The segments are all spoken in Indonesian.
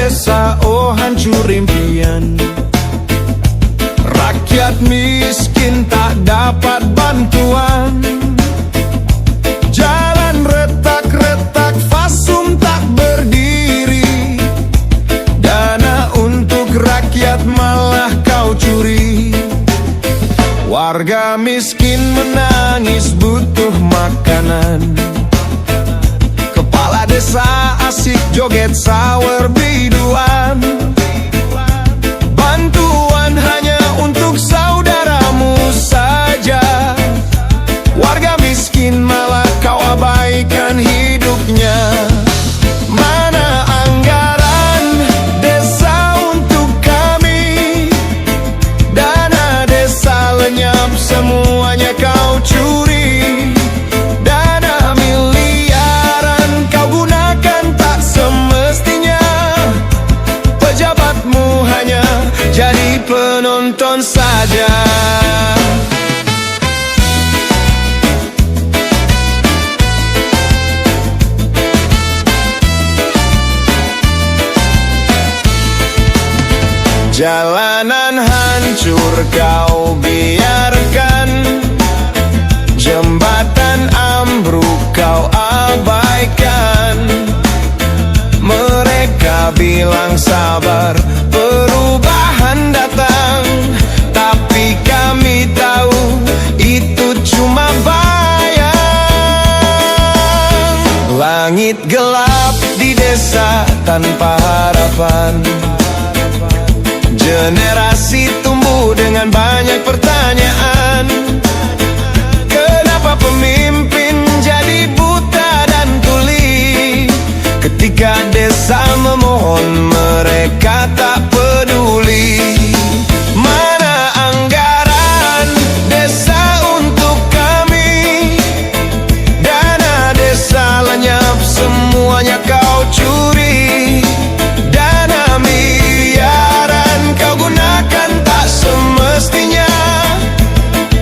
desa, oh hancur impian. Rakyat miskin tak dapat bantuan. Jalan retak-retak, fasum tak berdiri. Dana untuk rakyat malah kau curi. Warga miskin menangis butuh makanan. Kepala desa asik joget sawer biduan. Bantuan hanya untuk saudaramu saja. Warga miskin malah kau abaikan hidupnya. Mana anggaran desa untuk kami? Dana desa lenyap, semuanya kau curi. Dana miliaran kau gunakan tak semestinya. Pejabatmu hanya jadi penonton saja. Jalanan hancur kau biarkan. Jembatan ambruk kau abaikan. Mereka bilang sabar, perubahan datang. Tapi kami tahu itu cuma bayang. Langit gelap di desa tanpa harapan. Generasi tumbuh dengan banyak pertanyaan. Kenapa pemimpin jadi buta dan tuli? Ketika desa memohon mereka tak peduli. Mana anggaran desa untuk kami? Dana desa lenyap, semuanya kau curi. Dana miliaran kau gunakan tak semestinya.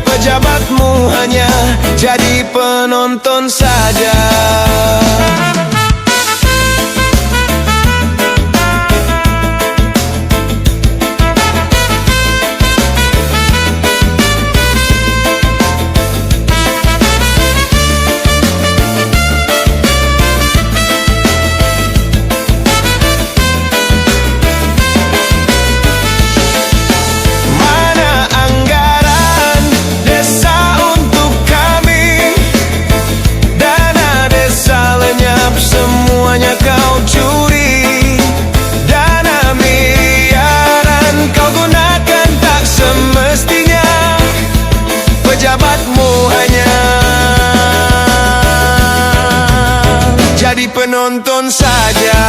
Pejabatmu hanya jadi penonton saja. Pejabatmu hanya jadi penonton saja.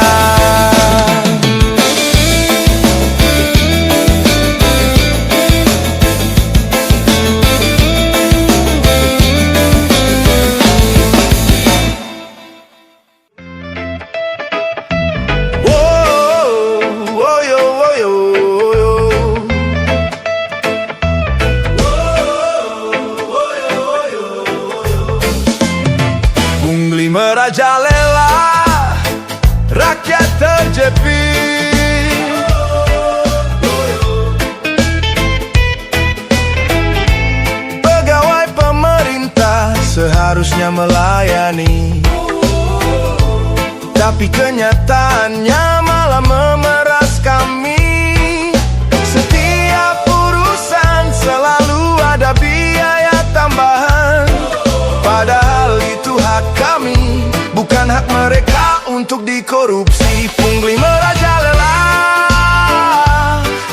Merajalela, rakyat terjepit. Pegawai pemerintah seharusnya melayani, tapi kenyataannya malah memeras kami. Setiap urusan selalu ada biaya tambahan. Padahal itu hak kami, bukan hak mereka untuk dikorupsi. Pungli merajalela,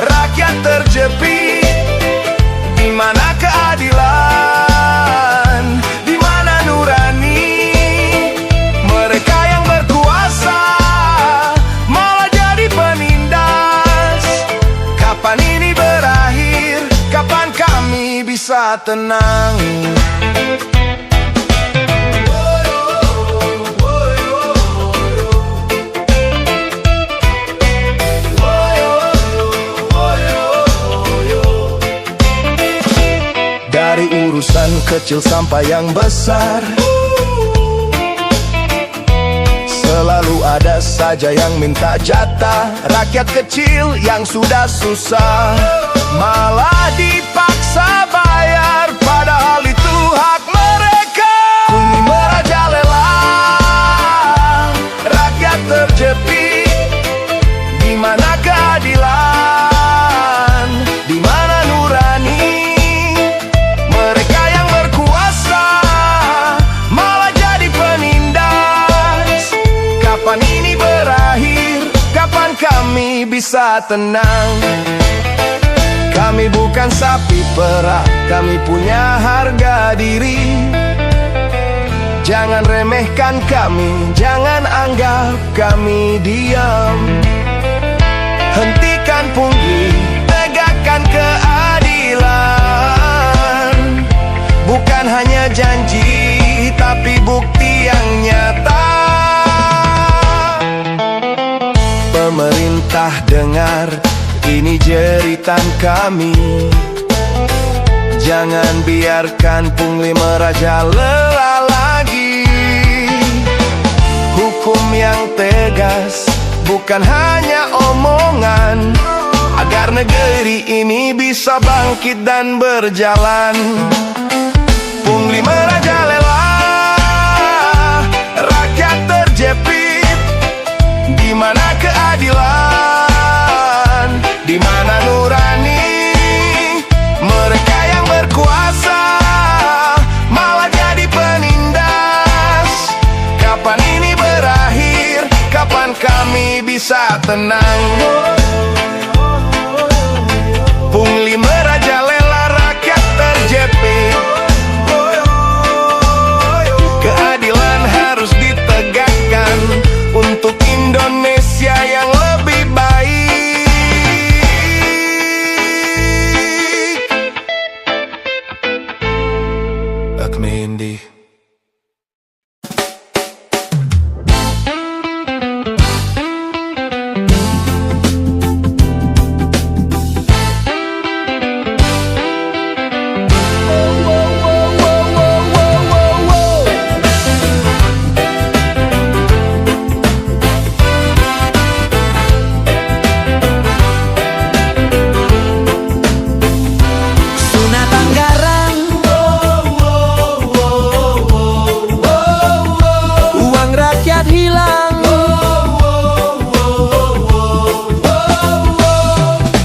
rakyat terjepit. Di mana keadilan? Di mana nurani? Mereka yang berkuasa malah jadi penindas. Kapan ini berakhir? Kapan kami bisa tenang? Dari urusan kecil sampai yang besar, selalu ada saja yang minta jatah. Rakyat kecil yang sudah susah malah dipaksa bayar, padahal itu hak mereka. Pungli merajalela, rakyat terjepit. Di mana keadilan? Di mana nurani? Mereka yang berkuasa malah jadi penindas. Kapan ini berakhir? Kapan kami bisa tenang? Kami bukan sapi perah, kami punya harga diri. Jangan remehkan kami, jangan anggap kami diam. Hentikan pungli, tegakkan keadilan. Bukan hanya janji, tapi bukti yang nyata. Pemerintah dengar, ini jeritan kami. Jangan biarkan pungli merajalela lagi. Hukum yang tegas, bukan hanya omongan, agar negeri ini bisa bangkit dan berjalan. Pungli merajalela, rakyat terjepit. Di mana keadilan? Di mana nurani? Mereka yang berkuasa malah jadi penindas. Kapan ini berakhir? Kapan kami bisa tenang? Pungli merajalela, rakyat terjepit. Keadilan harus ditegakkan untuk Indonesia yang lebih baik. Lakmi Indi.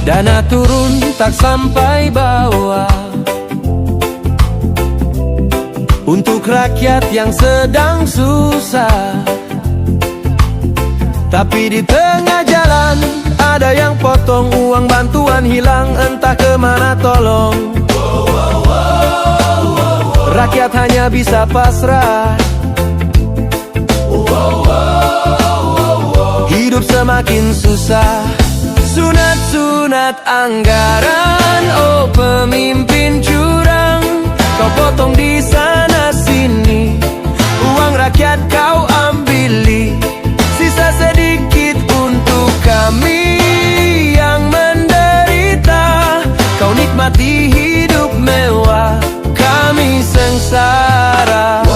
Dana turun tak sampai bawah untuk rakyat yang sedang susah. Tapi di tengah jalan ada yang potong, uang bantuan hilang entah kemana tolong. Rakyat hanya bisa pasrah, hidup semakin susah. Sunat-sunat anggaran, oh pemimpin curang. Kau potong di sana sini, uang rakyat kau ambili. Sisa sedikit untuk kami yang menderita. Kau nikmati hidup mewah, kami sengsara.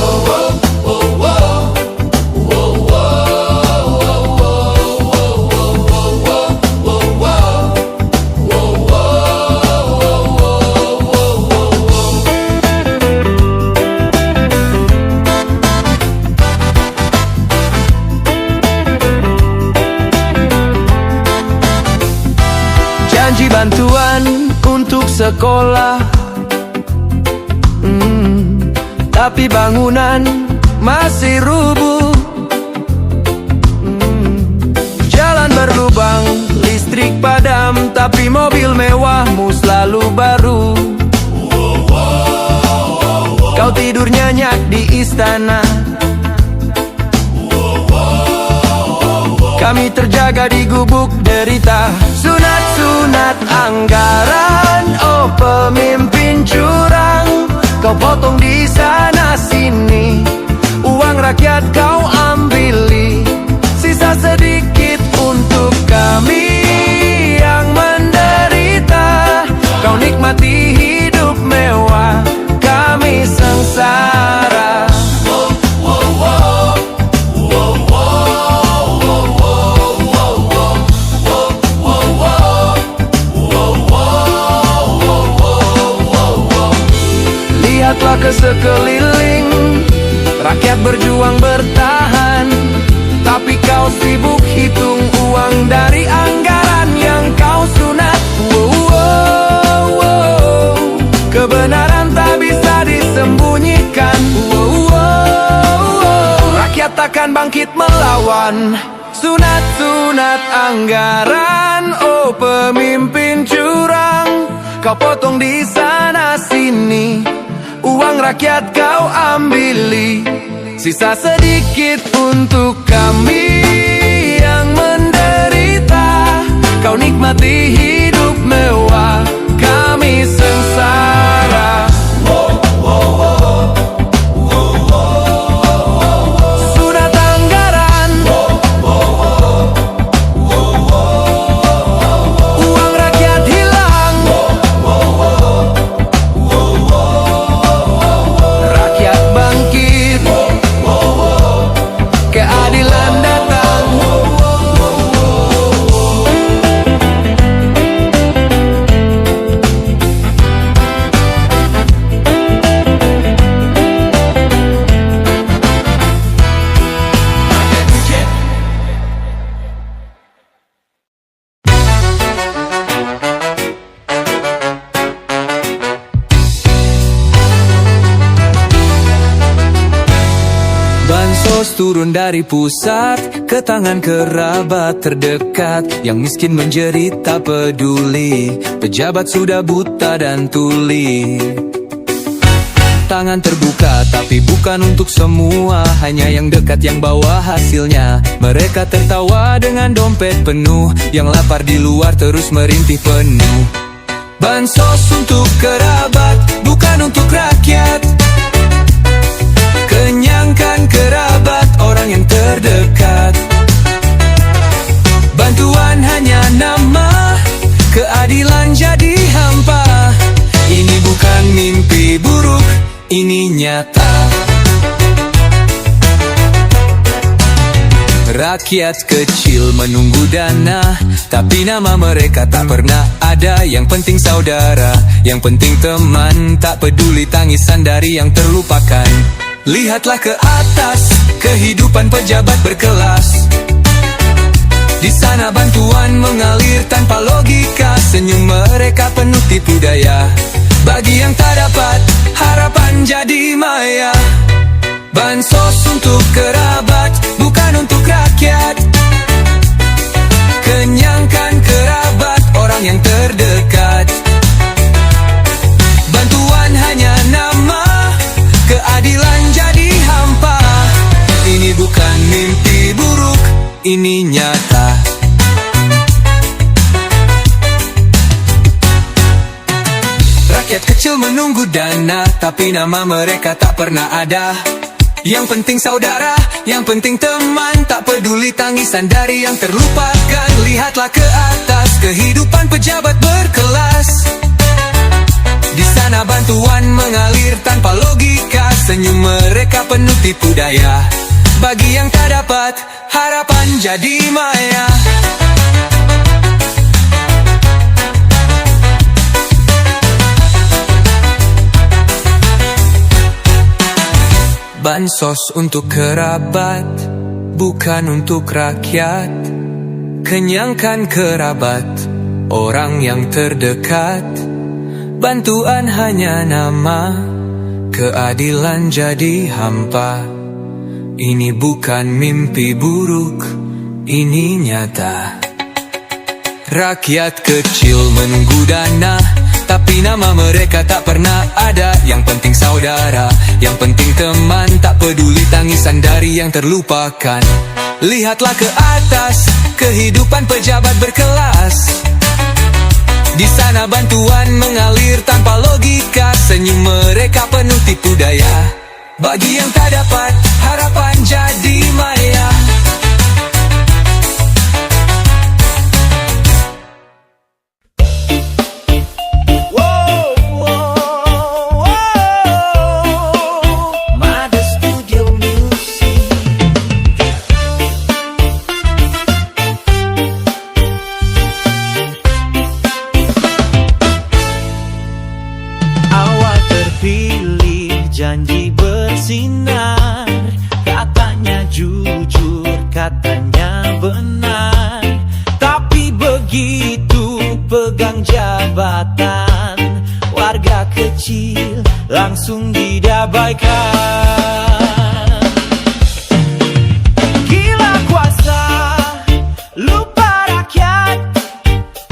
Janji bantuan untuk sekolah, tapi bangunan masih rubuh. Jalan berlubang, listrik padam, tapi mobil mewahmu selalu baru. Kau tidur nyenyak di istana, kami terjaga di gubuk derita. Sunat-sunat anggaran, oh pemimpin curang. Kau potong di sana sini, uang rakyat kau ambili. Sisa sedikit untuk kami yang menderita. Kau nikmati hidup mewah, kami sengsara. mata ke sekeliling. Rakyat berjuang bertahan, tapi kau sibuk hitung uang dari anggaran yang kau sunat. Kebenaran tak bisa disembunyikan. Rakyat takkan bangkit melawan sunat-sunat anggaran. Oh pemimpin curang, kau potong di sana sini, uang rakyat kau ambili, sisa sedikit untuk kami yang menderita. Kau nikmati hidup mewah, kami sengsara. Sunat anggaran, uang rakyat hilang. Rakyat bangkit, keadilan datang. Bansos turun dari pusat ke tangan kerabat terdekat. Yang miskin menjerit tak peduli, pejabat sudah buta dan tuli. Tangan terbuka tapi bukan untuk semua, hanya yang dekat yang bawa hasilnya. Mereka tertawa dengan dompet penuh, yang lapar di luar terus merintih penuh. Bansos untuk kerabat, bukan untuk rakyat. Kenyangkan kerabat, orang yang terdekat. Bantuan hanya nama, keadilan jadi hampa. Ini bukan mimpi buruk, ini nyata. Rakyat kecil menunggu dana, tapi nama mereka tak pernah ada. Yang penting saudara, yang penting teman, tak peduli tangisan dari yang terlupakan. Lihatlah ke atas, kehidupan pejabat berkelas. Di sana bantuan mengalir tanpa logika, senyum mereka penuh tipu daya. Bagi yang tak dapat, harapan jadi maya. Bansos untuk kerabat, bukan untuk rakyat. Kenyangkan kerabat, orang yang terdekat. Bantuan hanya nama, keadilan jadi hampa. Ini bukan mimpi buruk, ini nyata. Rakyat kecil menunggu dana, tapi nama mereka tak pernah ada. Yang penting saudara, yang penting teman, tak peduli tangisan dari yang terlupakan. Lihatlah ke atas, kehidupan pejabat berkelas. Di sana bantuan mengalir tanpa logika, senyum mereka penuh tipu daya. Bagi yang tak dapat, harapan jadi maya. Bansos untuk kerabat, bukan untuk rakyat. Kenyangkan kerabat, orang yang terdekat. Bantuan hanya nama, keadilan jadi hampa. Ini bukan mimpi buruk, ini nyata. Rakyat kecil menunggu dana, tapi nama mereka tak pernah ada. Yang penting saudara, yang penting teman, tak peduli tangisan dari yang terlupakan. Lihatlah ke atas, kehidupan pejabat berkelas. Di sana bantuan mengalir tanpa logika, senyum mereka penuh tipu daya. Bagi yang tak dapat, harapan jadi maya. Awal terpilih bersinar. Katanya jujur, katanya benar, tapi begitu pegang jabatan, warga kecil langsung didabaikan. Gila kuasa, lupa rakyat,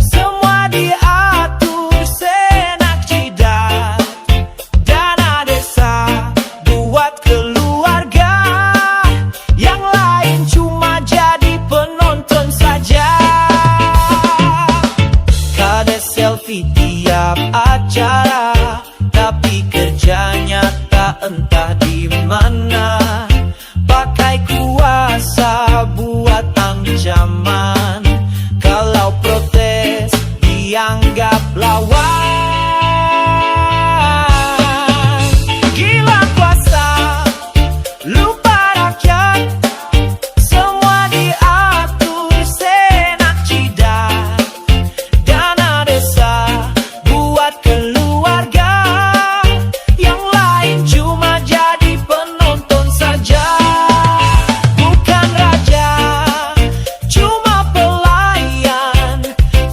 semua diatur senak jidat. Dana desa buat keluarga, yang lain cuma jadi penonton saja. Kades selfie tiap acara, tapi kerjanya tak entah di mana. Pakai kuasa buat ancaman, kalau protes dianggap lawan. Gila kuasa, lupa rakyat, semua diatur senak jidat. Dana desa buat keluarga, yang lain cuma jadi penonton saja. Bukan raja, cuma pelayan,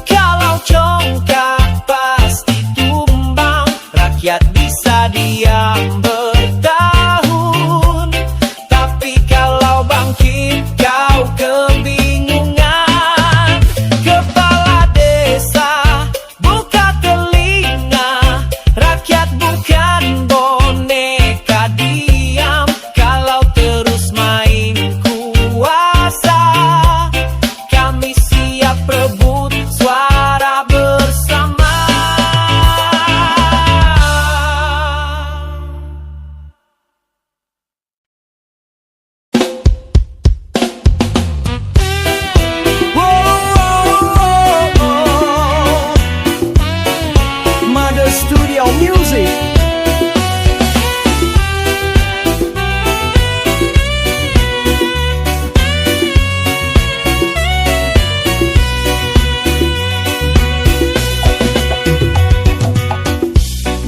kalau congkak pasti tumbang. Rakyat bisa diam bertahun, tapi kalau bangkit kau kebingungan. Kepala desa buka telinga, rakyat bukan boneka diam. Kalau terus main kuasa, kami siap rebut suara bersama. Mother Studio Music.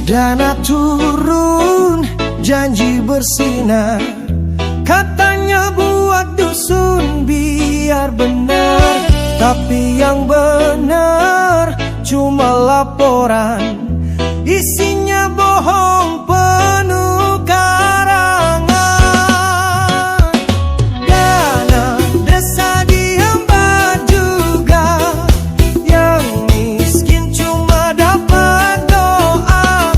Dana turun, janji bersinar, katanya buat dusun biar benar. Tapi yang benar cuma laporan, isinya bohong penuh karangan. Dana desa dihambat juga, yang miskin cuma dapat doa.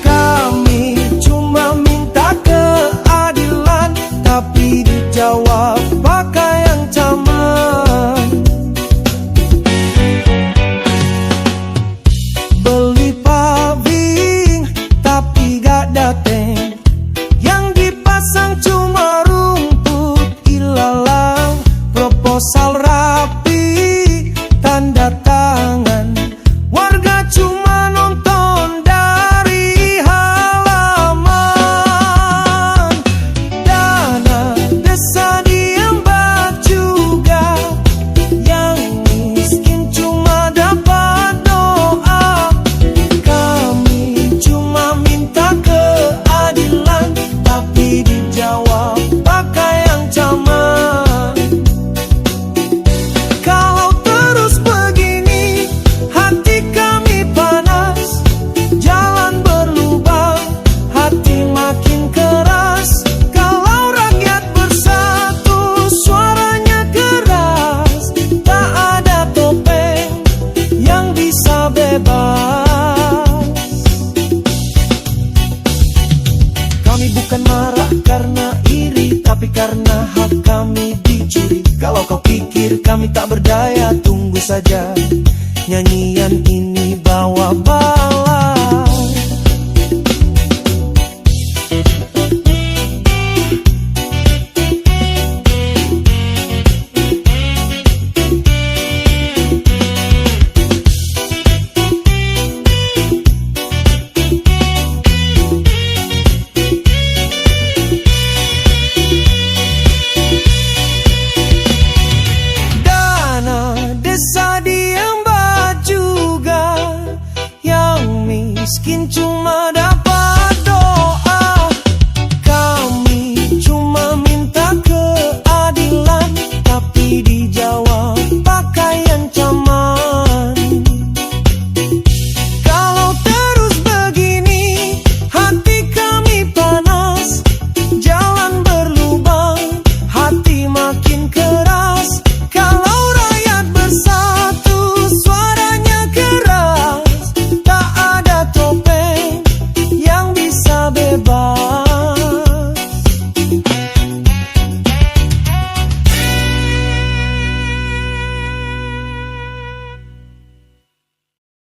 Kami cuma minta keadilan, tapi dijawab pakai ancaman. Beli paving tapi gak dateng, yang dipasang cuma rumput ilalang. Proposal rapi, tanda tangan, warga cuma nonton dari halaman. Dana desa dihambat juga, yang miskin cuma dapat doa. Kami cuma minta keadilan, tapi dijawab pakai ancaman. Kalau terus begini, hati kami panas, jalan berlubang, hati makin keras. Kalau rakyat bersatu, suaranya keras, tak ada topeng yang bisa bebas. Kami bukan marah karena iri, tapi karena hak kami dicuri. Kalau kau pikir kami tak berdaya, tunggu saja, nyanyian ini bawa bala. Desa dihambat juga, yang miskin cuma